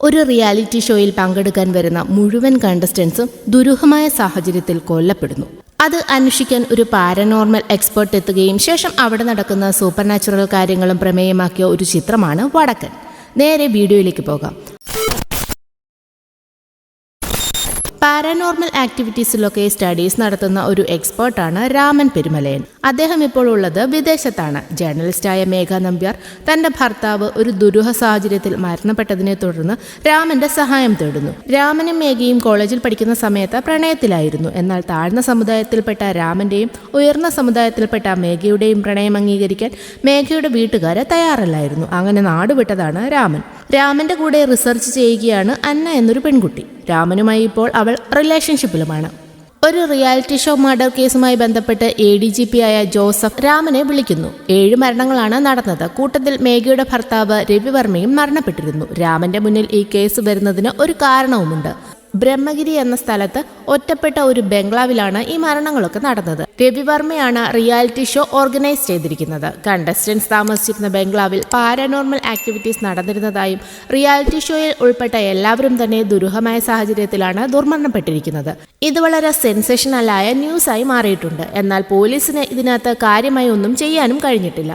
ഒരു റിയാലിറ്റി ഷോയിൽ പങ്കെടുക്കാൻ വരുന്ന മുഴുവൻ കണ്ടസ്റ്റൻസും ദുരൂഹമായ സാഹചര്യത്തിൽ കൊല്ലപ്പെടുന്നു. അത് അന്വേഷിക്കാൻ ഒരു പാരനോർമൽ എക്സ്പെർട്ട് എത്തുകയും ശേഷം അവിടെ നടക്കുന്ന സൂപ്പർ നാച്ചുറൽ കാര്യങ്ങളും പ്രമേയമാക്കിയ ഒരു ചിത്രമാണ് വടക്കൻ. നേരെ വീഡിയോയിലേക്ക് പോകാം. പാരാനോർമൽ ആക്ടിവിറ്റീസിലൊക്കെ സ്റ്റഡീസ് നടത്തുന്ന ഒരു എക്സ്പേർട്ടാണ് രാമൻ പെരുമലയൻ. അദ്ദേഹം ഇപ്പോൾ ഉള്ളത് വിദേശത്താണ്. ജേർണലിസ്റ്റായ മേഘ നമ്പ്യാർ തന്റെ ഭർത്താവ് ഒരു ദുരൂഹ സാഹചര്യത്തിൽ മരണപ്പെട്ടതിനെ തുടർന്ന് രാമന്റെ സഹായം തേടുന്നു. രാമനും മേഘയും കോളേജിൽ പഠിക്കുന്ന സമയത്ത് പ്രണയത്തിലായിരുന്നു. എന്നാൽ താഴ്ന്ന സമുദായത്തിൽപ്പെട്ട രാമന്റെയും ഉയർന്ന സമുദായത്തിൽപ്പെട്ട മേഘയുടെയും പ്രണയം അംഗീകരിക്കാൻ മേഘയുടെ വീട്ടുകാരെ തയ്യാറല്ലായിരുന്നു. അങ്ങനെ നാടുവിട്ടതാണ് രാമൻ. രാമന്റെ കൂടെ റിസർച്ച് ചെയ്യുകയാണ് അന്ന എന്നൊരു പെൺകുട്ടി. രാമനുമായി ഇപ്പോൾ അവൾ റിലേഷൻഷിപ്പിലുമാണ്. ഒരു റിയാലിറ്റി ഷോ മർഡർ കേസുമായി ബന്ധപ്പെട്ട് ADGP ആയ ജോസഫ് രാമനെ വിളിക്കുന്നു. 7 മരണങ്ങളാണ് നടന്നത്. കൂട്ടത്തിൽ മേഘയുടെ ഭർത്താവ് രവിവർമ്മയും മരണപ്പെട്ടിരുന്നു. രാമന്റെ മുന്നിൽ ഈ കേസ് വരുന്നതിന് ഒരു കാരണവുമുണ്ട്. ബ്രഹ്മഗിരി എന്ന സ്ഥലത്ത് ഒറ്റപ്പെട്ട ഒരു ബംഗ്ലാവിലാണ് ഈ മരണങ്ങളൊക്കെ നടന്നത്. രവിവർമ്മയാണ് റിയാലിറ്റി ഷോ ഓർഗനൈസ് ചെയ്തിരിക്കുന്നത്. കണ്ടസ്റ്റൻസ് താമസിച്ചിരുന്ന ബംഗ്ലാവിൽ പാരാനോർമൽ ആക്ടിവിറ്റീസ് നടന്നിരുന്നതായും റിയാലിറ്റി ഷോയിൽ ഉൾപ്പെട്ട എല്ലാവരും തന്നെ ദുരൂഹമായ സാഹചര്യത്തിലാണ് ദുർമരണപ്പെട്ടിരിക്കുന്നത്. ഇത് വളരെ സെൻസേഷണലായ ന്യൂസായി മാറിയിട്ടുണ്ട്. എന്നാൽ പോലീസിന് ഇതിനകത്ത് കാര്യമായി ഒന്നും ചെയ്യാനും കഴിഞ്ഞിട്ടില്ല.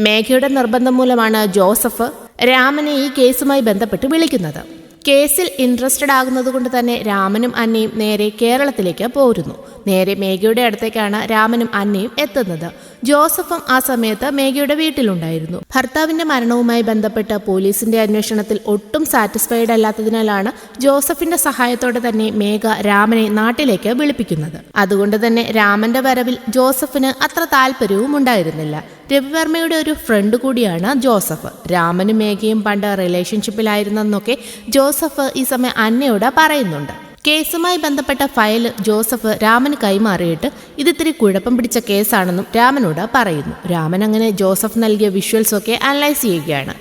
മേഘയുടെ നിർബന്ധം മൂലമാണ് ജോസഫ് രാമനെ ഈ കേസുമായി ബന്ധപ്പെട്ട് വിളിക്കുന്നത്. കേസിൽ ഇൻട്രസ്റ്റഡ് ആകുന്നത് കൊണ്ട് തന്നെ രാമനും അന്നയും നേരെ കേരളത്തിലേക്ക് പോരുന്നു. നേരെ മേഘയുടെ അടുത്തേക്കാണ് രാമനും അന്നയും എത്തുന്നത്. ജോസഫും ആ സമയത്ത് മേഘയുടെ വീട്ടിലുണ്ടായിരുന്നു. ഭർത്താവിന്റെ മരണവുമായി ബന്ധപ്പെട്ട് പോലീസിന്റെ അന്വേഷണത്തിൽ ഒട്ടും സാറ്റിസ്ഫൈഡ് അല്ലാത്തതിനാലാണ് ജോസഫിന്റെ സഹായത്തോടെ തന്നെ മേഘ രാമനെ നാട്ടിലേക്ക് വിളിപ്പിക്കുന്നത്. അതുകൊണ്ട് തന്നെ രാമന്റെ വരവിൽ ജോസഫിന് അത്ര താല്പര്യവും ഉണ്ടായിരുന്നില്ല. രവിവർമ്മയുടെ ഒരു ഫ്രണ്ട് കൂടിയാണ് ജോസഫ്. രാമനും മേഘയും പണ്ട് റിലേഷൻഷിപ്പിലായിരുന്നെന്നൊക്കെ ജോസഫ് ഈ സമയം അന്നയോട് പറയുന്നുണ്ട്. കേസുമായി ബന്ധപ്പെട്ട ഫയൽ ജോസഫ് രാമന് കൈമാറിയിട്ട് ഇതിത്തിരി കുഴപ്പം പിടിച്ച കേസാണെന്നും രാമനോട് പറയുന്നു. രാമൻ അങ്ങനെ ജോസഫ് നൽകിയ വിഷ്വൽസ് ഒക്കെ അനലൈസ് ചെയ്യുകയാണ്.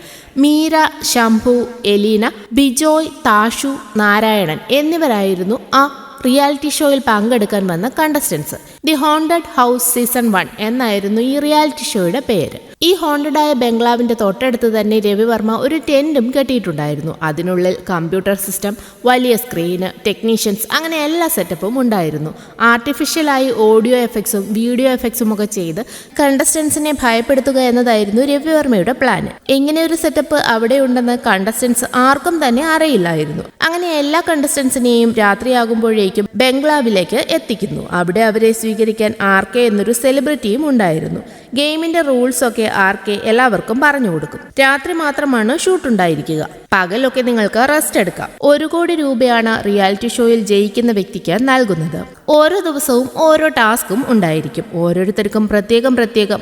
മീര, ശംഭു, എലീന, ബിജോയ്, താഷു, നാരായണൻ എന്നിവരായിരുന്നു ആ റിയാലിറ്റി ഷോയിൽ പങ്കെടുക്കാൻ വന്ന contestants. The haunted house season 1 എന്നായിരുന്നു ഈ റിയാലിറ്റി ഷോയുടെ പേര്. ഈ ഹോണ്ടഡായ ബംഗ്ലാവിന്റെ തൊട്ടടുത്ത് തന്നെ രവിവർമ്മ ഒരു ടെന്റും കെട്ടിയിട്ടുണ്ടായിരുന്നു. അതിനുള്ളിൽ കമ്പ്യൂട്ടർ സിസ്റ്റം, വലിയ സ്ക്രീന്, ടെക്നീഷ്യൻസ്, അങ്ങനെ എല്ലാ സെറ്റപ്പും ഉണ്ടായിരുന്നു. ആർട്ടിഫിഷ്യലായി ഓഡിയോ എഫക്ട്സും വീഡിയോ എഫക്ട്സും ഒക്കെ ചെയ്ത് കണ്ടസ്റ്റൻസിനെ ഭയപ്പെടുത്തുക എന്നതായിരുന്നു രവിവർമ്മയുടെ പ്ലാൻ. ഇങ്ങനെ ഒരു സെറ്റപ്പ് അവിടെ ഉണ്ടെന്ന് കണ്ടസ്റ്റൻസ് ആർക്കും തന്നെ അറിയില്ലായിരുന്നു. അങ്ങനെ എല്ലാ കണ്ടസ്റ്റൻസിനെയും രാത്രിയാകുമ്പോഴേക്കും ബംഗ്ലാവിലേക്ക് എത്തിക്കുന്നു. അവിടെ അവരെ സ്വീകരിക്കാൻ RK എന്നൊരു സെലിബ്രിറ്റിയും ഉണ്ടായിരുന്നു. ഗെയിമിന്റെ റൂൾസ് ഒക്കെ RK എല്ലാവർക്കും പറഞ്ഞു കൊടുക്കും. രാത്രി മാത്രമാണ് ഷൂട്ട് ഉണ്ടായിരിക്കുക. പകലൊക്കെ നിങ്ങൾക്ക് റെസ്റ്റ് എടുക്കാം. 1 കോടി രൂപയാണ് റിയാലിറ്റി ഷോയിൽ ജയിക്കുന്ന വ്യക്തിക്ക് നൽകുന്നത്. ഓരോ ദിവസവും ഓരോ ടാസ്കും ഉണ്ടായിരിക്കും. ഓരോരുത്തർക്കും പ്രത്യേകം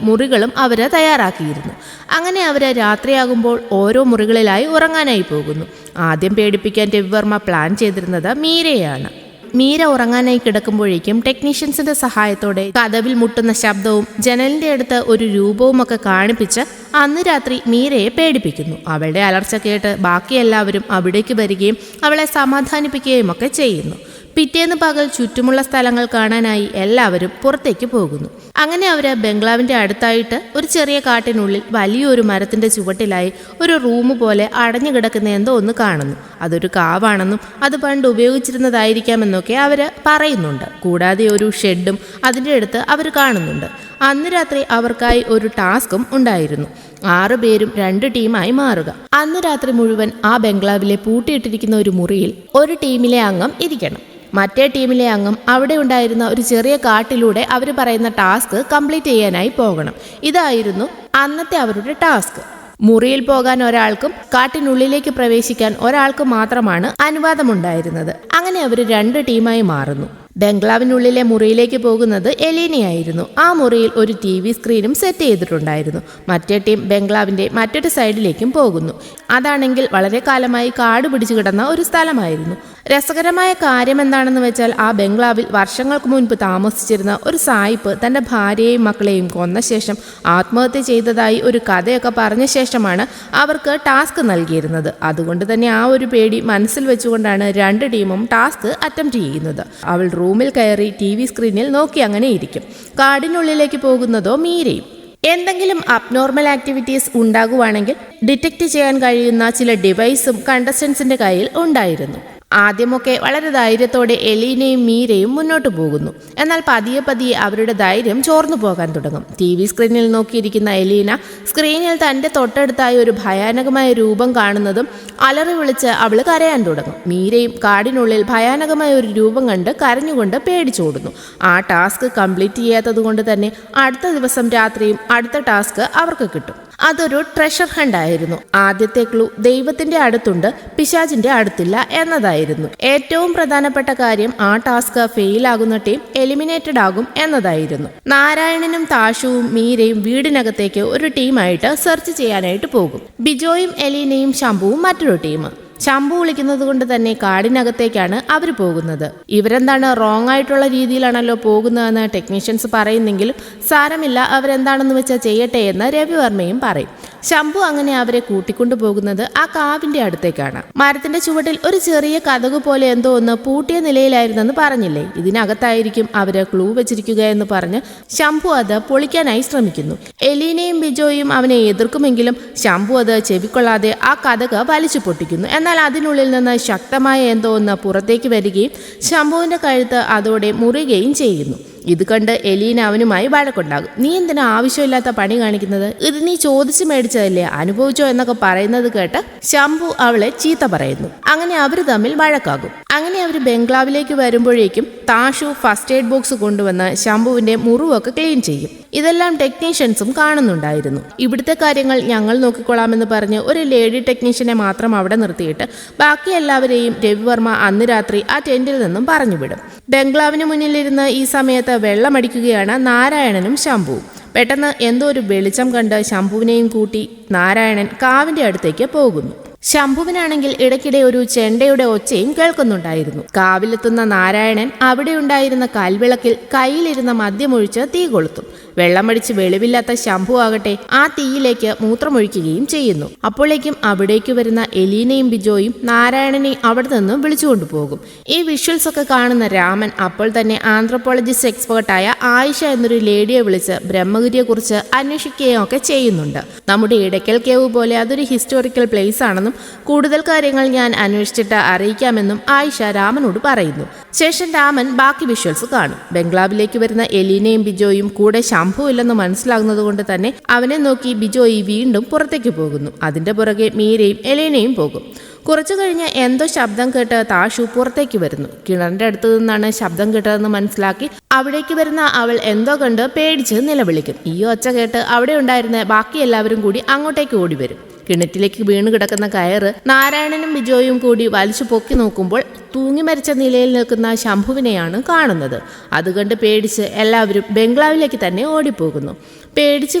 മുറികളും അവര് തയ്യാറാക്കിയിരുന്നു. അങ്ങനെ അവര് രാത്രിയാകുമ്പോൾ ഓരോ മുറികളിലായി ഉറങ്ങാനായി പോകുന്നു. ആദ്യം പേടിപ്പിക്കാൻ രവിവർമ്മ പ്ലാൻ ചെയ്തിരുന്നത് മീരയാണ്. മീര ഉറങ്ങാനായി കിടക്കുമ്പോഴേക്കും ടെക്നീഷ്യൻസിന്റെ സഹായത്തോടെ കതവിൽ മുട്ടുന്ന ശബ്ദവും ജനലിന്റെ അടുത്ത് ഒരു രൂപവും ഒക്കെ കാണിപ്പിച്ച് അന്ന് രാത്രി മീരയെ പേടിപ്പിക്കുന്നു. അവളുടെ അലർച്ച കേട്ട് ബാക്കി എല്ലാവരും അവിടേക്ക് വരികയും അവളെ സമാധാനിപ്പിക്കുകയും ഒക്കെ ചെയ്യുന്നു. പിറ്റേന്ന് പകൽ ചുറ്റുമുള്ള സ്ഥലങ്ങൾ കാണാനായി എല്ലാവരും പുറത്തേക്ക് പോകുന്നു. അങ്ങനെ അവര് ബംഗ്ലാവിന്റെ അടുത്തായിട്ട് ഒരു ചെറിയ കാട്ടിനുള്ളിൽ വലിയൊരു മരത്തിന്റെ ചുവട്ടിലായി ഒരു റൂം പോലെ അടഞ്ഞു കിടക്കുന്ന എന്തോ ഒന്ന് കാണുന്നു. അതൊരു കാവാണെന്നും അത് പണ്ട് ഉപയോഗിച്ചിരുന്നതായിരിക്കാമെന്നൊക്കെ അവര് പറയുന്നുണ്ട്. കൂടാതെ ഒരു ഷെഡും അതിൻ്റെ അടുത്ത് അവർ കാണുന്നുണ്ട്. അന്ന് രാത്രി അവർക്കായി ഒരു ടാസ്കും ഉണ്ടായിരുന്നു. 6 പേരും 2 ടീമായി മാറുക. അന്ന് രാത്രി മുഴുവൻ ആ ബംഗ്ലാവിലെ പൂട്ടിയിട്ടിരിക്കുന്ന ഒരു മുറിയിൽ ഒരു ടീമിലെ അംഗം ഇരിക്കണം. മറ്റേ ടീമിലെ അംഗം അവിടെ ഉണ്ടായിരുന്ന ഒരു ചെറിയ കാട്ടിലൂടെ അവർ പറയുന്ന ടാസ്ക് കംപ്ലീറ്റ് ചെയ്യാനായി പോകണം. ഇതായിരുന്നു അന്നത്തെ അവരുടെ ടാസ്ക്. മുറിയിൽ പോകാൻ ഒരാൾക്കും കാട്ടിനുള്ളിലേക്ക് പ്രവേശിക്കാൻ ഒരാൾക്കും മാത്രമാണ് അനുവാദമുണ്ടായിരുന്നത്. അങ്ങനെ അവർ 2 ടീമായി മാറുന്നു. ബംഗ്ലാവിനുള്ളിലെ മുറിയിലേക്ക് പോകുന്നത് എലീനയായിരുന്നു. ആ മുറിയിൽ ഒരു TV സ്ക്രീനും സെറ്റ് ചെയ്തിട്ടുണ്ടായിരുന്നു. മറ്റേ ടീം ബംഗ്ലാവിന്റെ മറ്റൊരു സൈഡിലേക്കും പോകുന്നു. അതാണെങ്കിൽ വളരെ കാലമായി കാട് പിടിച്ചു കിടന്ന ഒരു സ്ഥലമായിരുന്നു. രസകരമായ കാര്യം എന്താണെന്ന് വെച്ചാൽ ആ ബംഗ്ലാവിൽ വർഷങ്ങൾക്ക് മുൻപ് താമസിച്ചിരുന്ന ഒരു സായിപ്പ് തന്റെ ഭാര്യയെയും മക്കളെയും കൊന്ന ശേഷം ആത്മഹത്യ ചെയ്തതായി ഒരു കഥയൊക്കെ പറഞ്ഞ ശേഷമാണ് അവർക്ക് ടാസ്ക് നൽകിയിരുന്നത്. അതുകൊണ്ട് തന്നെ ആ ഒരു പേടി മനസ്സിൽ വെച്ചുകൊണ്ടാണ് 2 ടീമും ടാസ്ക് അറ്റംപ്റ്റ് ചെയ്യുന്നത്. അവൾ റൂമിൽ കയറി TV സ്ക്രീനിൽ നോക്കി അങ്ങനെ ഇരിക്കും. കാടിനുള്ളിലേക്ക് പോകുന്നതോ മീരയും. എന്തെങ്കിലും അബ്നോർമൽ ആക്ടിവിറ്റീസ് ഉണ്ടാകുവാണെങ്കിൽ ഡിറ്റക്ട് ചെയ്യാൻ കഴിയുന്ന ചില ഡിവൈസും കണ്ടസ്റ്റൻസിന്റെ കയ്യിൽ ഉണ്ടായിരുന്നു. ആദ്യമൊക്കെ വളരെ ധൈര്യത്തോടെ എലീനയും മീരയും മുന്നോട്ട് പോകുന്നു. എന്നാൽ പതിയെ പതിയെ അവരുടെ ധൈര്യം ചോർന്നു പോകാൻ തുടങ്ങും. TV സ്ക്രീനിൽ നോക്കിയിരിക്കുന്ന എലീന സ്ക്രീനിൽ തൻ്റെ തൊട്ടടുത്തായി ഒരു ഭയാനകമായ രൂപം കാണുന്നതും അലറി വിളിച്ച് അവൾ കരയാൻ തുടങ്ങും. മീരയും കാടിനുള്ളിൽ ഭയാനകമായ ഒരു രൂപം കണ്ട് കരഞ്ഞുകൊണ്ട് പേടിച്ചോടുന്നു. ആ ടാസ്ക് കംപ്ലീറ്റ് ചെയ്യാത്തത് കൊണ്ട് തന്നെ അടുത്ത ദിവസം രാത്രിയും അടുത്ത ടാസ്ക് അവർക്ക് കിട്ടും. അതൊരു ട്രഷർ ഹണ്ട് ആയിരുന്നു. ആദ്യത്തെ ക്ലൂ ദൈവത്തിന്റെ അടുത്തുണ്ട്, പിശാചിന്റെ അടുത്തില്ല എന്നതായിരുന്നു. ഏറ്റവും പ്രധാനപ്പെട്ട കാര്യം ആ ടാസ്ക് ഫെയിൽ ആകുന്ന ടീം എലിമിനേറ്റഡ് ആകും എന്നതായിരുന്നു. നാരായണനും താഷുവും മീരയും വീടിനകത്തേക്ക് ഒരു ടീമായിട്ട് സെർച്ച് ചെയ്യാനായിട്ട് പോകും. ബിജോയും എലീനയും ശംഭുവും മറ്റൊരു ടീം. ശംഭു വിളിക്കുന്നത് കൊണ്ട് തന്നെ കാടിനകത്തേക്കാണ് അവർ പോകുന്നത്. ഇവരെന്താണ് റോങ് ആയിട്ടുള്ള രീതിയിലാണല്ലോ പോകുന്നതെന്ന് ടെക്നീഷ്യൻസ് പറയുന്നെങ്കിലും സാരമില്ല, അവരെന്താണെന്ന് വെച്ചാൽ ചെയ്യട്ടെ എന്ന് രവിവർമ്മയും പറയും. ശംഭു അങ്ങനെ അവരെ കൂട്ടിക്കൊണ്ടു പോകുന്നത് ആ കാവിന്റെ അടുത്തേക്കാണ്. മരത്തിന്റെ ചുവട്ടിൽ ഒരു ചെറിയ കതകു പോലെ എന്തോ ഒന്ന് പൂട്ടിയ നിലയിലായിരുന്നെന്ന് പറഞ്ഞില്ലേ, ഇതിനകത്തായിരിക്കും അവര് ക്ലൂ വെച്ചിരിക്കുക എന്ന് പറഞ്ഞ് ശംഭു അത് പൊളിക്കാനായി ശ്രമിക്കുന്നു. എലീനയും ബിജോയും അവനെ എതിർക്കുമെങ്കിലും ശംഭു അത് ചെവിക്കൊള്ളാതെ ആ കതക് വലിച്ചു പൊട്ടിക്കുന്നു. എന്നാൽ അതിനുള്ളിൽ നിന്ന് ശക്തമായ എന്തോ ഒന്ന് പുറത്തേക്ക് വരികയും ശംഭുവിന്റെ കഴുത്ത് അതോടെ മുറിയുകയും ചെയ്യുന്നു. ഇത് കണ്ട് എലീന അവനുമായി വഴക്കുണ്ടാകും. നീ എന്തിനാ ആവശ്യമില്ലാത്ത പണി കാണിക്കുന്നത്? ഇത് നീ ചോദിച്ചു മേടിച്ചതല്ലേ, അനുഭവിച്ചോ എന്നൊക്കെ പറയുന്നത് കേട്ട് ശംഭു അവളെ ചീത്ത പറയുന്നു. അങ്ങനെ അവർ തമ്മിൽ വഴക്കാകും. അങ്ങനെ അവർ ബംഗ്ലാവിലേക്ക് വരുമ്പോഴേക്കും താഷു ഫസ്റ്റ് എയ്ഡ് ബോക്സ് കൊണ്ടുവന്ന് ശംഭുവിന്റെ മുറിവൊക്കെ ക്ലീൻ ചെയ്യും. ഇതെല്ലാം ടെക്നീഷ്യൻസും കാണുന്നുണ്ടായിരുന്നു. ഇവിടുത്തെ കാര്യങ്ങൾ ഞങ്ങൾ നോക്കിക്കൊള്ളാമെന്ന് പറഞ്ഞ് ഒരു ലേഡി ടെക്നീഷ്യനെ മാത്രം അവിടെ നിർത്തിയിട്ട് ബാക്കി എല്ലാവരെയും രവിവർമ്മ അന്ന് രാത്രി ആ ടെന്റിൽ നിന്നും പറഞ്ഞുവിടും. ബംഗ്ലാവിന് മുന്നിലിരുന്ന് ഈ സമയത്ത് വെള്ളമടിക്കുകയാണ് നാരായണനും ശംഭുവും. പെട്ടെന്ന് എന്തോ ഒരു വെളിച്ചം കണ്ട് ശംഭുവിനെയും കൂട്ടി നാരായണൻ കാവിന്റെ അടുത്തേക്ക് പോകുന്നു. ശംഭുവിനാണെങ്കിൽ ഇടയ്ക്കിടെ ഒരു ചെണ്ടയുടെ ഒച്ചയും കേൾക്കുന്നുണ്ടായിരുന്നു. കാവിലെത്തുന്ന നാരായണൻ അവിടെ ഉണ്ടായിരുന്ന കൽവിളക്കിൽ കയ്യിലിരുന്ന മദ്യമൊഴിച്ച് തീ കൊളുത്തും. വെള്ളമടിച്ച് വെളിവില്ലാത്ത ശംഭു ആകട്ടെ ആ തീയിലേക്ക് മൂത്രമൊഴിക്കുകയും ചെയ്യുന്നു. അപ്പോഴേക്കും അവിടേക്ക് വരുന്ന എലീനയും ബിജോയും നാരായണനെയും അവിടെ നിന്ന് വിളിച്ചുകൊണ്ടുപോകും. ഈ വിഷ്വൽസ് ഒക്കെ കാണുന്ന രാമൻ അപ്പോൾ തന്നെ ആന്ത്രോപോളജിസ്റ്റ് എക്സ്പേർട്ടായ ആയിഷ എന്നൊരു ലേഡിയെ വിളിച്ച് ബ്രഹ്മഗിരിയെക്കുറിച്ച് അന്വേഷിക്കുകയും ഒക്കെ ചെയ്യുന്നുണ്ട്. നമ്മുടെ ഇടയ്ക്കൽ കേവ് പോലെ അതൊരു ഹിസ്റ്റോറിക്കൽ പ്ലേസ് ആണെന്നും കൂടുതൽ കാര്യങ്ങൾ ഞാൻ അന്വേഷിച്ചിട്ട് അറിയിക്കാമെന്നും ആയിഷ രാമനോട് പറയുന്നു. ശേഷം രാമൻ ബാക്കി വിഷ്വൽസ് കാണും. ബംഗ്ലാവിലേക്ക് വരുന്ന എലീനയും ബിജോയും കൂടെ ശംഭു ഇല്ലെന്ന് മനസ്സിലാകുന്നത് കൊണ്ട് തന്നെ അവനെ നോക്കി ബിജോയി വീണ്ടും പുറത്തേക്ക് പോകുന്നു. അതിന്റെ പുറകെ മീരയും എലീനയും പോകും. കുറച്ചു കഴിഞ്ഞ് എന്തോ ശബ്ദം കേട്ട് താഷു പുറത്തേക്ക് വരുന്നു. കിണറിന്റെ അടുത്ത് നിന്നാണ് ശബ്ദം കേട്ടതെന്ന് മനസ്സിലാക്കി അവിടേക്ക് വരുന്ന അവൾ എന്തോ കണ്ട് പേടിച്ച് നിലവിളിക്കും. ഈ ഒച്ച കേട്ട് അവിടെ ഉണ്ടായിരുന്ന ബാക്കി എല്ലാവരും കൂടി അങ്ങോട്ടേക്ക് ഓടി വരും. കിണറ്റിലേക്ക് വീണ് കിടക്കുന്ന കയറ് നാരായണനും ബിജോയും കൂടി വലിച്ചു പൊക്കി നോക്കുമ്പോൾ തൂങ്ങി മരിച്ച നിലയിൽ നിൽക്കുന്ന ശംഭുവിനെയാണ് കാണുന്നത്. അതുകണ്ട് പേടിച്ച് എല്ലാവരും ബംഗ്ലാവിലേക്ക് തന്നെ ഓടിപ്പോകുന്നു. പേടിച്ചു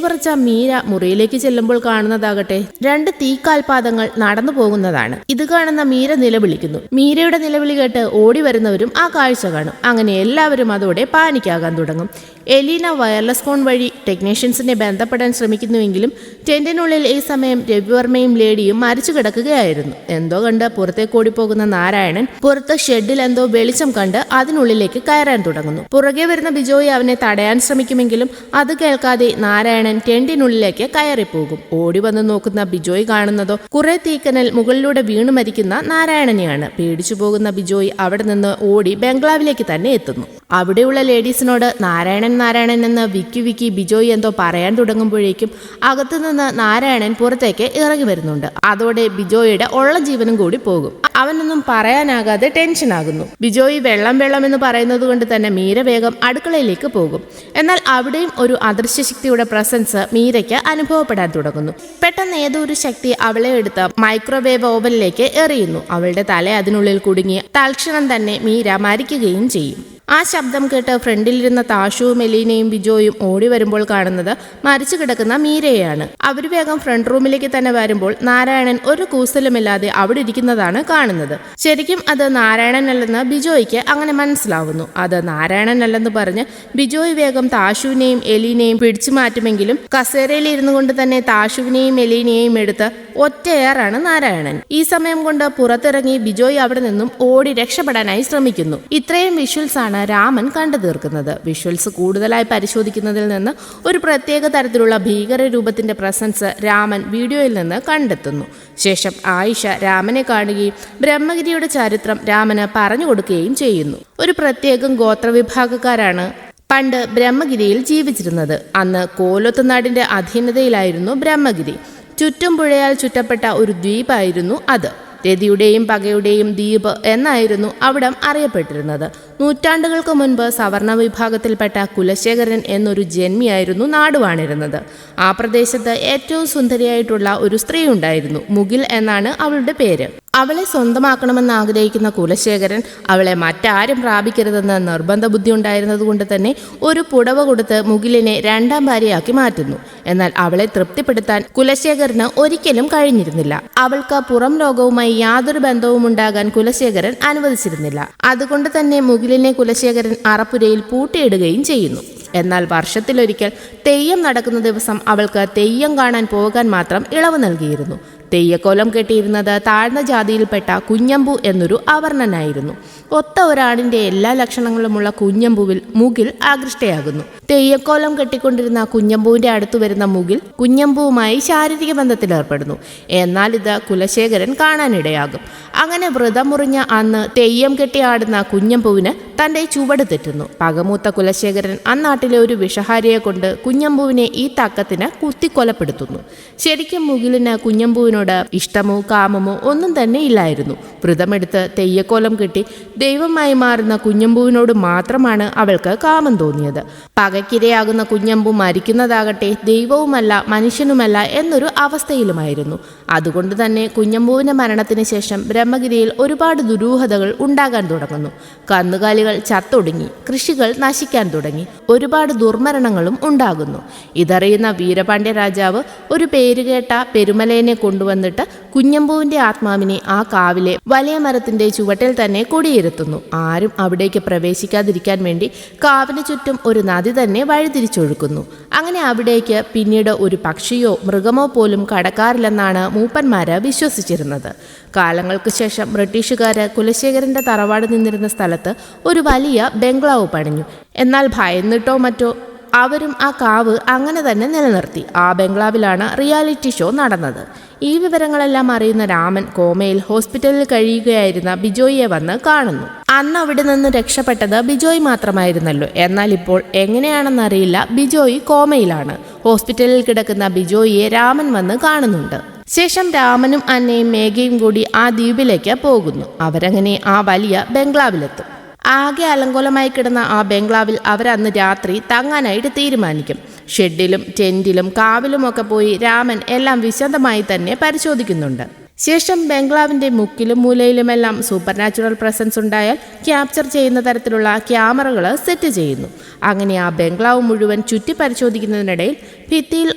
കുറച്ച മീര മുറിയിലേക്ക് ചെല്ലുമ്പോൾ കാണുന്നതാകട്ടെ 2 തീക്കാൽപാദങ്ങൾ നടന്നു പോകുന്നതാണ്. ഇത് കാണുന്ന മീര നിലവിളിക്കുന്നു. മീരയുടെ നിലവിളി കേട്ട് ഓടി വരുന്നവരും ആ കാഴ്ച കാണും. അങ്ങനെ എല്ലാവരും അതോടെ പാനിക്കാകാൻ തുടങ്ങും. എലീന വയർലെസ് ഫോൺ വഴി ടെക്നീഷ്യൻസിനെ ബന്ധപ്പെടാൻ ശ്രമിക്കുന്നുവെങ്കിലും ടെന്റിനുള്ളിൽ ഈ സമയം രവിവർമ്മയും ലേഡിയും മരിച്ചു കിടക്കുകയായിരുന്നു. എന്തോ കണ്ട് പുറത്തേക്ക് ഓടിപ്പോകുന്ന നാരായണൻ പുറത്ത് ഷെഡിൽ എന്തോ വെളിച്ചം കണ്ട് അതിനുള്ളിലേക്ക് കയറാൻ തുടങ്ങുന്നു. പുറകെ വരുന്ന ബിജോയി അവനെ തടയാൻ ശ്രമിക്കുമെങ്കിലും അത് കേൾക്കാതെ നാരായണൻ ടെന്റിനുള്ളിലേക്ക് കയറിപ്പോകും. ഓടി വന്ന് നോക്കുന്ന ബിജോയ് കാണുന്നതോ കുറെ തീക്കനൽ മുകളിലൂടെ വീണു മരിക്കുന്ന നാരായണനെയാണ്. പേടിച്ചു പോകുന്ന ബിജോയ് അവിടെ നിന്ന് ഓടി ബംഗ്ലാവിലേക്ക് തന്നെ എത്തുന്നു. അവിടെയുള്ള ലേഡീസിനോട് നാരായണൻ നാരായണൻ എന്ന് വിക്കി ബിജോയ് എന്തോ പറയാൻ തുടങ്ങുമ്പോഴേക്കും അകത്തുനിന്ന് നാരായണൻ പുറത്തേക്ക് ഇറങ്ങി വരുന്നുണ്ട്. അതോടെ ബിജോയുടെ ഉള്ള ജീവനും കൂടി പോകും. അവനൊന്നും പറയാനാകാതെ ടെൻഷനാകുന്നു. ബിജോയ് വെള്ളം എന്ന് പറയുന്നത് കൊണ്ട് തന്നെ മീര വേഗം അടുക്കളയിലേക്ക് പോകും. എന്നാൽ അവിടെയും ഒരു അദൃശ്യശക്തിയുടെ പ്രസൻസ് മീരയ്ക്ക് അനുഭവപ്പെടാൻ തുടങ്ങുന്നു. പെട്ടെന്ന് ഏതോ ഒരു ശക്തി അവളെ എടുത്ത് മൈക്രോവേവ് ഓവനിലേക്ക് എറിയുന്നു. അവളുടെ തല അതിനുള്ളിൽ കുടുങ്ങി തൽക്ഷണം തന്നെ മീര മരിക്കുകയും ചെയ്യും. ആ ശബ്ദം കേട്ട് ഫ്രണ്ടിലിരുന്ന താഷുവും എലീനയും ബിജോയും ഓടി വരുമ്പോൾ കാണുന്നത് മരിച്ചു കിടക്കുന്ന മീരയെയാണ്. അവർ വേഗം ഫ്രണ്ട് റൂമിലേക്ക് തന്നെ വരുമ്പോൾ നാരായണൻ ഒരു കൂസലുമില്ലാതെ അവിടെ ഇരിക്കുന്നതാണ് കാണുന്നത്. ശരിക്കും അത് നാരായണനല്ലെന്ന് ബിജോയ്ക്ക് അങ്ങനെ മനസ്സിലാവുന്നു. അത് നാരായണനല്ലെന്ന് പറഞ്ഞ് ബിജോയ് വേഗം താഷുവിനെയും എലീനയും പിടിച്ചു മാറ്റുമെങ്കിലും കസേരയിൽ ഇരുന്നു കൊണ്ട് തന്നെ താഷുവിനെയും എലീനയെയും എടുത്ത് ഒറ്റയേറാണ് നാരായണൻ. ഈ സമയം കൊണ്ട് പുറത്തിറങ്ങി ബിജോയ് അവിടെ നിന്നും ഓടി രക്ഷപ്പെടാനായി ശ്രമിക്കുന്നു. ഇത്രയും വിഷ്വൽസ് ആണ് ആണ് രാമൻ കണ്ടു തീർക്കുന്നത്. വിഷ്വൽസ് കൂടുതലായി പരിശോധിക്കുന്നതിൽ നിന്ന് ഒരു പ്രത്യേക തരത്തിലുള്ള ഭീകര രൂപത്തിന്റെ പ്രസൻസ് രാമൻ വീഡിയോയിൽ നിന്ന് കണ്ടെത്തുന്നു. ശേഷം ആയിഷ രാമനെ കാണുകയും ബ്രഹ്മഗിരിയുടെ ചരിത്രം രാമന് പറഞ്ഞു കൊടുക്കുകയും ചെയ്യുന്നു. ഒരു പ്രത്യേകം ഗോത്രവിഭാഗക്കാരാണ് പണ്ട് ബ്രഹ്മഗിരിയിൽ ജീവിച്ചിരുന്നത്. അന്ന് കോലൊത്ത് നാടിന്റെ അധീനതയിലായിരുന്നു ബ്രഹ്മഗിരി. ചുറ്റും പുഴയാൽ ചുറ്റപ്പെട്ട ഒരു ദ്വീപായിരുന്നു അത്. രതിയുടെയും പകയുടെയും ദ്വീപ് എന്നായിരുന്നു അവിടം അറിയപ്പെട്ടിരുന്നത്. നൂറ്റാണ്ടുകൾക്ക് മുൻപ് സവർണ വിഭാഗത്തിൽപ്പെട്ട കുലശേഖരൻ എന്നൊരു ജന്മിയായിരുന്നു നാടുവാണിരുന്നത്. ആ പ്രദേശത്ത് ഏറ്റവും സുന്ദരിയായിട്ടുള്ള ഒരു സ്ത്രീ ഉണ്ടായിരുന്നു. മുകിൽ എന്നാണ് അവളുടെ പേര്. അവളെ സ്വന്തമാക്കണമെന്ന് ആഗ്രഹിക്കുന്ന കുലശേഖരൻ അവളെ മറ്റാരും പ്രാപിക്കരുതെന്ന് നിർബന്ധ ബുദ്ധി ഉണ്ടായിരുന്നതുകൊണ്ട് തന്നെ ഒരു പുടവ കൊടുത്ത് മുകിലിനെ രണ്ടാം ഭാര്യയാക്കി മാറ്റുന്നു. എന്നാൽ അവളെ തൃപ്തിപ്പെടുത്താൻ കുലശേഖരന് ഒരിക്കലും കഴിഞ്ഞിരുന്നില്ല. അവൾക്ക് പുറം ലോകവുമായി യാതൊരു ബന്ധവും ഉണ്ടാകാൻ കുലശേഖരൻ അനുവദിച്ചിരുന്നില്ല. അതുകൊണ്ട് തന്നെ മുകിലിനെ കുലശേഖരൻ അറപ്പുരയിൽ പൂട്ടിയിടുകയും ചെയ്യുന്നു. എന്നാൽ വർഷത്തിലൊരിക്കൽ തെയ്യം നടക്കുന്ന ദിവസം അവൾക്ക് തെയ്യം കാണാൻ പോകാൻ മാത്രം ഇളവ് നൽകിയിരുന്നു. തെയ്യക്കോലം കെട്ടിയിരുന്നത് താഴ്ന്ന ജാതിയിൽപ്പെട്ട കുഞ്ഞമ്പു എന്നൊരു അവർണനായിരുന്നു. ഒത്ത ഒരാടിന്റെ എല്ലാ ലക്ഷണങ്ങളുമുള്ള കുഞ്ഞമ്പുവിൽ മുകിൽ ആകൃഷ്ടയാകുന്നു. തെയ്യക്കോലം കെട്ടിക്കൊണ്ടിരുന്ന കുഞ്ഞമ്പുവിന്റെ അടുത്തു വരുന്ന മുകിൽ കുഞ്ഞമ്പുവുമായി ശാരീരിക ബന്ധത്തിലേർപ്പെടുന്നു. എന്നാൽ ഇത് കുലശേഖരൻ കാണാനിടയാകും. അങ്ങനെ വ്രതം മുറിഞ്ഞ അന്ന് തെയ്യം കെട്ടിയാടുന്ന കുഞ്ഞമ്പുവിന് തന്റെ ചുവട് തെറ്റുന്നു. പകമൂത്ത കുലശേഖരൻ അന്നാട്ടിലെ ഒരു വിഷഹാരിയെ കൊണ്ട് കുഞ്ഞമ്പുവിനെ ഈ തക്കത്തിന് കുത്തിക്കൊലപ്പെടുത്തുന്നു. ശരിക്കും മുകിലിന് കുഞ്ഞമ്പുവിനോട് ഇഷ്ടമോ കാമമോ ഒന്നും തന്നെ ഇല്ലായിരുന്നു. വ്രതമെടുത്ത് തെയ്യക്കോലം കെട്ടി ദൈവമായി മാറുന്ന കുഞ്ഞമ്പുവിനോട് മാത്രമാണ് അവൾക്ക് കാമം തോന്നിയത്. പകയ്ക്കിരയാകുന്ന കുഞ്ഞമ്പു മരിക്കുന്നതാകട്ടെ ദൈവവുമല്ല മനുഷ്യനുമല്ല എന്നൊരു അവസ്ഥയിലുമായിരുന്നു. അതുകൊണ്ട് തന്നെ കുഞ്ഞമ്പുവിന്റെ മരണത്തിന് ശേഷം ബ്രഹ്മഗിരിയിൽ ഒരുപാട് ദുരൂഹതകൾ ഉണ്ടാകാൻ തുടങ്ങുന്നു. കന്നുകാലികൾ ചത്തൊടുങ്ങി, കൃഷികൾ നശിക്കാൻ തുടങ്ങി, ഒരുപാട് ദുർമരണങ്ങളും ഉണ്ടാകുന്നു. ഇതറിയുന്ന വീരപാണ്ഡ്യ രാജാവ് ഒരു പേരുകേട്ട പെരുമലയനെ കൊണ്ടുവന്നിട്ട് കുഞ്ഞമ്പുവിന്റെ ആത്മാവിനെ ആ കാവിലെ വലിയ മരത്തിന്റെ ചുവട്ടിൽ തന്നെ കുടിയിരുത്തുന്നു. ആരും അവിടേക്ക് പ്രവേശിക്കാതിരിക്കാൻ വേണ്ടി കാവിന് ചുറ്റും ഒരു നദി തന്നെ വഴിതിരിച്ചൊഴുക്കുന്നു. അങ്ങനെ അവിടേക്ക് പിന്നീട് ഒരു പക്ഷിയോ മൃഗമോ പോലും കടക്കാറില്ലെന്നാണ് മൂപ്പന്മാര് വിശ്വസിച്ചിരുന്നത്. കാലങ്ങൾക്ക് ശേഷം ബ്രിട്ടീഷുകാര് കുലശേഖരന്റെ തറവാട് നിന്നിരുന്ന സ്ഥലത്ത് ഒരു വലിയ ബംഗ്ലാവ് പണിഞ്ഞു. എന്നാൽ ഭയന്നിട്ടോ മറ്റോ അവരും ആ കാവ് അങ്ങനെ തന്നെ നിലനിർത്തി. ആ ബംഗ്ലാവിലാണ് റിയാലിറ്റി ഷോ നടന്നത്. ഈ വിവരങ്ങളെല്ലാം അറിയുന്ന രാമൻ കോമയിൽ ഹോസ്പിറ്റലിൽ കഴിയുകയായിരുന്ന ബിജോയിയെ വന്ന് കാണുന്നു. അന്ന് അവിടെ നിന്ന് രക്ഷപ്പെട്ടത് ബിജോയ് മാത്രമായിരുന്നല്ലോ. എന്നാൽ ഇപ്പോൾ എങ്ങനെയാണെന്നറിയില്ല, ബിജോയ് കോമയിലാണ്. ഹോസ്പിറ്റലിൽ കിടക്കുന്ന ബിജോയിയെ രാമൻ വന്ന് കാണുന്നുണ്ട്. ശേഷം രാമനും അന്നയും മേഘയും കൂടി ആ ദ്വീപിലേക്ക് പോകുന്നു. അവരങ്ങനെ ആ വലിയ ബംഗ്ലാവിലെത്തും. ആകെ അലങ്കോലമായി കിടന്ന ആ ബംഗ്ലാവിൽ അവരന്ന് രാത്രി തങ്ങാനായിട്ട് തീരുമാനിക്കും. ഷെഡിലും ടെന്റിലും കാവിലുമൊക്കെ പോയി രാമൻ എല്ലാം വിശദമായി തന്നെ പരിശോധിക്കുന്നുണ്ട്. ശേഷം ബംഗ്ലാവിന്റെ മുക്കിലും മൂലയിലുമെല്ലാം സൂപ്പർ നാച്ചുറൽ പ്രസൻസ് ഉണ്ടായാൽ ക്യാപ്ചർ ചെയ്യുന്ന തരത്തിലുള്ള ക്യാമറകൾ സെറ്റ് ചെയ്യുന്നു. അങ്ങനെ ആ ബംഗ്ലാവ് മുഴുവൻ ചുറ്റി പരിശോധിക്കുന്നതിനിടയിൽ ഭിത്തിയിൽ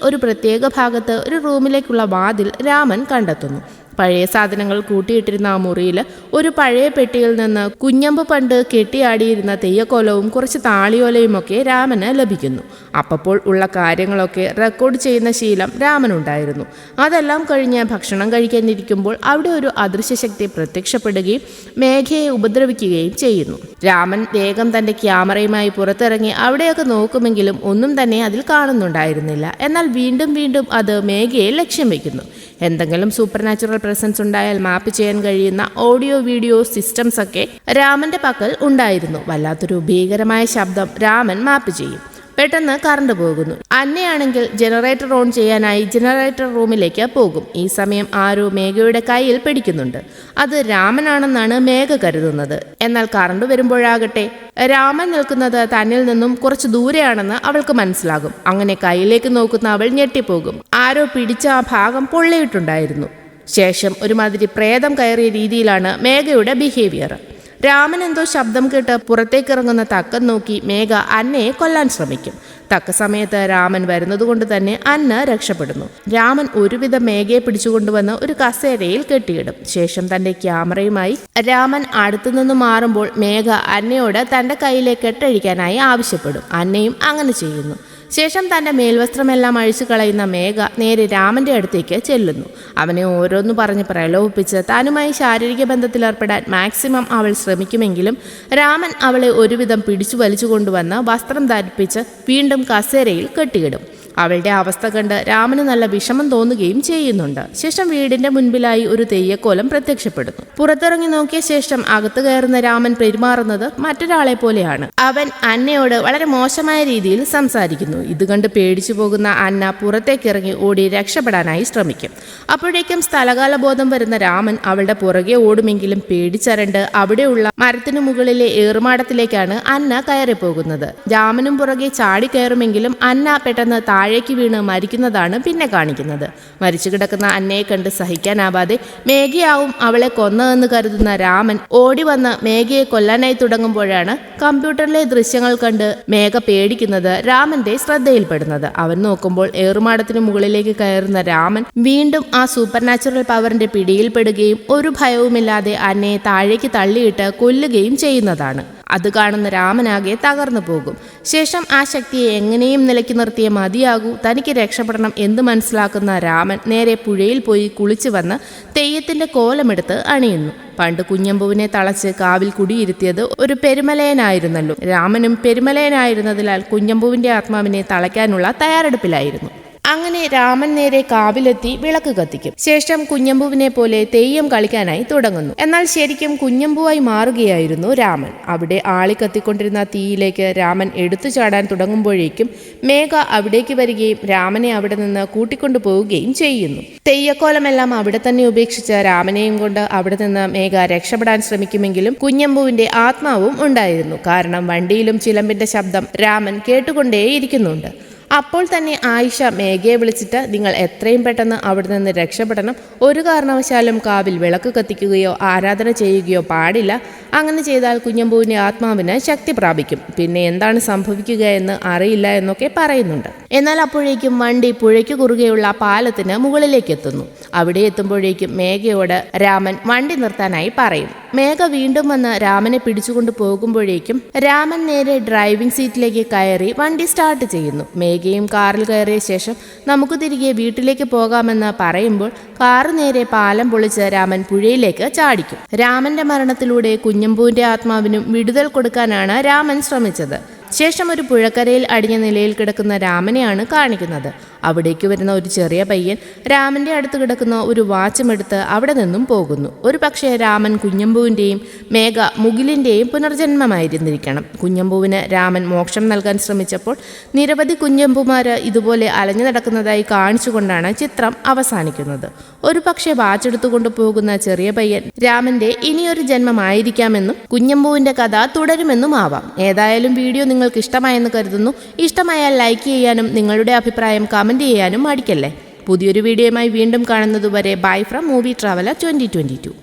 ഒരു പ്രത്യേക ഭാഗത്ത് ഒരു റൂമിലേക്കുള്ള വാതിൽ രാമൻ കണ്ടെത്തുന്നു. പഴയ സാധനങ്ങൾ കൂട്ടിയിട്ടിരുന്ന ആ മുറിയിൽ ഒരു പഴയ പെട്ടിയിൽ നിന്ന് കുഞ്ഞമ്പ് പണ്ട് കെട്ടിയാടിയിരുന്ന തെയ്യക്കോലവും കുറച്ച് താളിയോലയുമൊക്കെ രാമന് ലഭിക്കുന്നു. അപ്പോൾ ഉള്ള കാര്യങ്ങളൊക്കെ റെക്കോർഡ് ചെയ്യുന്ന ശീലം രാമനുണ്ടായിരുന്നു. അതെല്ലാം കഴിഞ്ഞ് ഭക്ഷണം കഴിക്കാനിരിക്കുമ്പോൾ അവിടെ ഒരു അദൃശ്യശക്തി പ്രത്യക്ഷപ്പെടുകയും മേഘയെ ഉപദ്രവിക്കുകയും ചെയ്യുന്നു. രാമൻ വേഗം തന്റെ ക്യാമറയുമായി പുറത്തിറങ്ങി അവിടെയൊക്കെ നോക്കുമെങ്കിലും ഒന്നും തന്നെ അതിൽ കാണുന്നുണ്ടായിരുന്നില്ല. എന്നാൽ വീണ്ടും വീണ്ടും അത് മേഘയെ ലക്ഷ്യം വയ്ക്കുന്നു. എന്തെങ്കിലും സൂപ്പർ നാച്ചുറൽ പ്രസൻസ് ഉണ്ടായാൽ മാപ്പ് ചെയ്യാൻ കഴിയുന്ന ഓഡിയോ വീഡിയോ സിസ്റ്റംസ് ഒക്കെ രാമന്റെ പക്കൽ ഉണ്ടായിരുന്നു. വല്ലാത്തൊരു ഭീകരമായ ശബ്ദം രാമൻ മാപ്പ് ചെയ്യും. പെട്ടെന്ന് കറണ്ട് പോകുന്നു. അന്നയാണെങ്കിൽ ജനറേറ്റർ ഓൺ ചെയ്യാനായി ജനറേറ്റർ റൂമിലേക്ക് പോകും. ഈ സമയം ആരോ മേഘയുടെ കയ്യിൽ പിടിക്കുന്നുണ്ട്. അത് രാമനാണെന്നാണ് മേഘ കരുതുന്നത്. എന്നാൽ കറണ്ട് വരുമ്പോഴാകട്ടെ രാമൻ നിൽക്കുന്നത് തന്നിൽ നിന്നും കുറച്ച് ദൂരെയാണെന്ന് അവൾക്ക് മനസ്സിലാകും. അങ്ങനെ കയ്യിലേക്ക് നോക്കുന്ന അവൾ ഞെട്ടിപ്പോകും. ആരോ പിടിച്ച ആ ഭാഗം പൊള്ളിയിട്ടുണ്ടായിരുന്നു. ശേഷം ഒരുമാതിരി പ്രേതം കയറിയ രീതിയിലാണ് മേഘയുടെ ബിഹേവിയർ. രാമൻ എന്തോ ശബ്ദം കേട്ട് പുറത്തേക്കിറങ്ങുന്ന തക്കം നോക്കി മേഘ അന്നയെ കൊല്ലാൻ ശ്രമിക്കും. തക്ക സമയത്ത് രാമൻ വരുന്നതുകൊണ്ട് തന്നെ അന്ന രക്ഷപ്പെടുന്നു. രാമൻ ഒരുവിധം മേഘയെ പിടിച്ചുകൊണ്ടുവന്ന് ഒരു കസേരയിൽ കെട്ടിയിടും. ശേഷം തന്റെ ക്യാമറയുമായി രാമൻ അടുത്തുനിന്ന് മാറുമ്പോൾ മേഘ അന്നയോട് തന്റെ കയ്യിലെ കെട്ടഴിക്കാനായി ആവശ്യപ്പെടും. അന്നയും അങ്ങനെ ചെയ്യുന്നു. ശേഷം തൻ്റെ മേൽവസ്ത്രമെല്ലാം അഴിച്ചു കളയുന്ന മേഘ നേരെ രാമൻ്റെ അടുത്തേക്ക് ചെല്ലുന്നു. അവനെ ഓരോന്ന് പറഞ്ഞ് പ്രലോഭിപ്പിച്ച് താനുമായി ശാരീരിക ബന്ധത്തിലേർപ്പെടാൻ മാക്സിമം അവൾ ശ്രമിക്കുമെങ്കിലും രാമൻ അവളെ ഒരുവിധം പിടിച്ചു വലിച്ചു കൊണ്ടുവന്ന് വസ്ത്രം ധരിപ്പിച്ച് വീണ്ടും കസേരയിൽ കെട്ടിയിടും. അവളുടെ അവസ്ഥ കണ്ട് രാമന് നല്ല വിഷമം തോന്നുകയും ചെയ്യുന്നുണ്ട്. ശേഷം വീടിന്റെ മുൻപിലായി ഒരു തെയ്യക്കോലം പ്രത്യക്ഷപ്പെടുന്നു. പുറത്തിറങ്ങി നോക്കിയ ശേഷം അകത്ത് കയറുന്ന രാമൻ പെരുമാറുന്നത് മറ്റൊരാളെ പോലെയാണ്. അവൻ അന്നയോട് വളരെ മോശമായ രീതിയിൽ സംസാരിക്കുന്നു. ഇത് കണ്ട് പേടിച്ചു പോകുന്ന അന്ന പുറത്തേക്കിറങ്ങി ഓടി രക്ഷപ്പെടാനായി ശ്രമിക്കും. അപ്പോഴേക്കും സ്ഥലകാല ബോധം വരുന്ന രാമൻ അവളുടെ പുറകെ ഓടുമെങ്കിലും പേടിച്ചരണ്ട് അവിടെയുള്ള മരത്തിനു മുകളിലെ ഏറുമാടത്തിലേക്കാണ് അന്ന കയറിപ്പോകുന്നത്. രാമനും പുറകെ ചാടി കയറുമെങ്കിലും അന്ന പെട്ടെന്ന് താഴേക്ക് വീണ് മരിക്കുന്നതാണ് പിന്നെ കാണിക്കുന്നത്. മരിച്ചു കിടക്കുന്ന അന്നയെ കണ്ട് സഹിക്കാനാവാതെ മേഘയാവും അവളെ കൊന്നതെന്ന് കരുതുന്ന രാമൻ ഓടി വന്ന് മേഘയെ കൊല്ലാനായി തുടങ്ങുമ്പോഴാണ് കമ്പ്യൂട്ടറിലെ ദൃശ്യങ്ങൾ കണ്ട് മേഘ പേടിക്കുന്നത് രാമന്റെ ശ്രദ്ധയിൽപ്പെടുന്നത്. അവൻ നോക്കുമ്പോൾ ഏറുമാടത്തിന് മുകളിലേക്ക് കയറുന്ന രാമൻ വീണ്ടും ആ സൂപ്പർ നാച്ചുറൽ പവറിന്റെ പിടിയിൽപ്പെടുകയും ഒരു ഭയവുമില്ലാതെ അന്നയെ താഴേക്ക് തള്ളിയിട്ട് കൊല്ലുകയും ചെയ്യുന്നതാണ്. അത് കാണുന്ന രാമനാകെ തകർന്നു പോകും. ശേഷം ആ ശക്തിയെ എങ്ങനെയും നിലയ്ക്ക് നിർത്തിയ മതിയാകൂ, തനിക്ക് രക്ഷപ്പെടണം എന്ന് മനസ്സിലാക്കുന്ന രാമൻ നേരെ പുഴയിൽ പോയി കുളിച്ചു വന്ന് തെയ്യത്തിന്റെ കോലമെടുത്ത് അണിയുന്നു. പണ്ട് കുഞ്ഞമ്പുവിനെ തളച്ച് കാവിൽ കുടിയിരുത്തിയത് ഒരു പെരുമലയനായിരുന്നല്ലോ. രാമനും പെരുമലയനായിരുന്നതിനാൽ കുഞ്ഞമ്പുവിന്റെ ആത്മാവിനെ തളയ്ക്കാനുള്ള തയ്യാറെടുപ്പിലായിരുന്നു. അങ്ങനെ രാമൻ നേരെ കാവിലെത്തി വിളക്ക് കത്തിക്കും. ശേഷം കുഞ്ഞമ്പുവിനെ പോലെ തെയ്യം കളിക്കാനായി തുടങ്ങുന്നു. എന്നാൽ ശരിക്കും കുഞ്ഞമ്പുവായി മാറുകയായിരുന്നു രാമൻ. അവിടെ ആളിക്കത്തിക്കൊണ്ടിരുന്ന തീയിലേക്ക് രാമൻ എടുത്തു ചാടാൻ തുടങ്ങുമ്പോഴേക്കും മേഘ അവിടേക്ക് വരികയും രാമനെ അവിടെ നിന്ന് കൂട്ടിക്കൊണ്ടു പോവുകയും ചെയ്യുന്നു. തെയ്യക്കോലമെല്ലാം അവിടെ തന്നെ ഉപേക്ഷിച്ച് രാമനെയും കൊണ്ട് അവിടെ നിന്ന് മേഘ രക്ഷപ്പെടാൻ ശ്രമിക്കുമെങ്കിലും കുഞ്ഞമ്പുവിന്റെ ആത്മാവും ഉണ്ടായിരുന്നു. കാരണം വണ്ടിയിലും ചിലമ്പിന്റെ ശബ്ദം രാമൻ കേട്ടുകൊണ്ടേയിരിക്കുന്നുണ്ട്. അപ്പോൾ തന്നെ ആയിഷ മേഘയെ വിളിച്ചിട്ട് നിങ്ങൾ എത്രയും പെട്ടെന്ന് അവിടെ നിന്ന് രക്ഷപ്പെടണം, ഒരു കാരണവശാലും കാവിൽ വിളക്ക് കത്തിക്കുകയോ ആരാധന ചെയ്യുകയോ പാടില്ല, അങ്ങനെ ചെയ്താൽ കുഞ്ഞമ്പൂവിൻ്റെ ആത്മാവിന് ശക്തി പ്രാപിക്കും, പിന്നെ എന്താണ് സംഭവിക്കുക എന്ന് അറിയില്ല എന്നൊക്കെ പറയുന്നുണ്ട്. എന്നാൽ അപ്പോഴേക്കും വണ്ടി പുഴയ്ക്ക് കുറുകെയുള്ള പാലത്തിന് മുകളിലേക്ക് എത്തുന്നു. അവിടെ എത്തുമ്പോഴേക്കും മേഘയോട് രാമൻ വണ്ടി നിർത്താനായി പറയും. മേഘ വീണ്ടും വന്ന് രാമനെ പിടിച്ചുകൊണ്ട് പോകുമ്പോഴേക്കും രാമൻ നേരെ ഡ്രൈവിംഗ് സീറ്റിലേക്ക് കയറി വണ്ടി സ്റ്റാർട്ട് ചെയ്യുന്നു. മേഘയും കാറിൽ കയറിയ ശേഷം നമുക്ക് തിരികെ വീട്ടിലേക്ക് പോകാമെന്ന് പറയുമ്പോൾ കാറ് നേരെ പാലം പൊളിച്ച് രാമൻ പുഴയിലേക്ക് ചാടിക്കും. രാമന്റെ മരണത്തിലൂടെ കുഞ്ഞമ്പൂവിന്റെ ആത്മാവിനും വിടുതൽ കൊടുക്കാനാണ് രാമൻ ശ്രമിച്ചത്. ശേഷം ഒരു പുഴക്കരയിൽ അടിഞ്ഞ നിലയിൽ കിടക്കുന്ന രാമനെയാണ് കാണിക്കുന്നത്. അവിടേക്ക് വരുന്ന ഒരു ചെറിയ പയ്യൻ രാമന്റെ അടുത്ത് കിടക്കുന്ന ഒരു വാച്ചുമെടുത്ത് അവിടെ നിന്നും പോകുന്നു. ഒരു പക്ഷേ രാമൻ കുഞ്ഞമ്പൂവിൻ്റെയും മേഘ മുകിലിൻ്റെയും പുനർജന്മമായിരുന്നിരിക്കണം. കുഞ്ഞമ്പൂവിന് രാമൻ മോക്ഷം നൽകാൻ ശ്രമിച്ചപ്പോൾ നിരവധി കുഞ്ഞമ്പുമാര് ഇതുപോലെ അലഞ്ഞു നടക്കുന്നതായി കാണിച്ചുകൊണ്ടാണ് ചിത്രം അവസാനിക്കുന്നത്. ഒരു പക്ഷേ വാച്ചെടുത്തുകൊണ്ട് പോകുന്ന ചെറിയ പയ്യൻ രാമന്റെ ഇനിയൊരു ജന്മമായിരിക്കാമെന്നും കുഞ്ഞമ്പൂവിന്റെ കഥ തുടരുമെന്നും ആവാം. ഏതായാലും വീഡിയോ നിങ്ങൾക്ക് ഇഷ്ടമായെന്ന് കരുതുന്നു. ഇഷ്ടമായാൽ ലൈക്ക് ചെയ്യാനും നിങ്ങളുടെ അഭിപ്രായം കമന്റ് ചെയ്യാനും മടിക്കല്ലേ. പുതിയൊരു വീഡിയോയുമായി വീണ്ടും കാണുന്നതുവരെ ബൈ ഫ്രം മൂവി ട്രാവലർ 2022.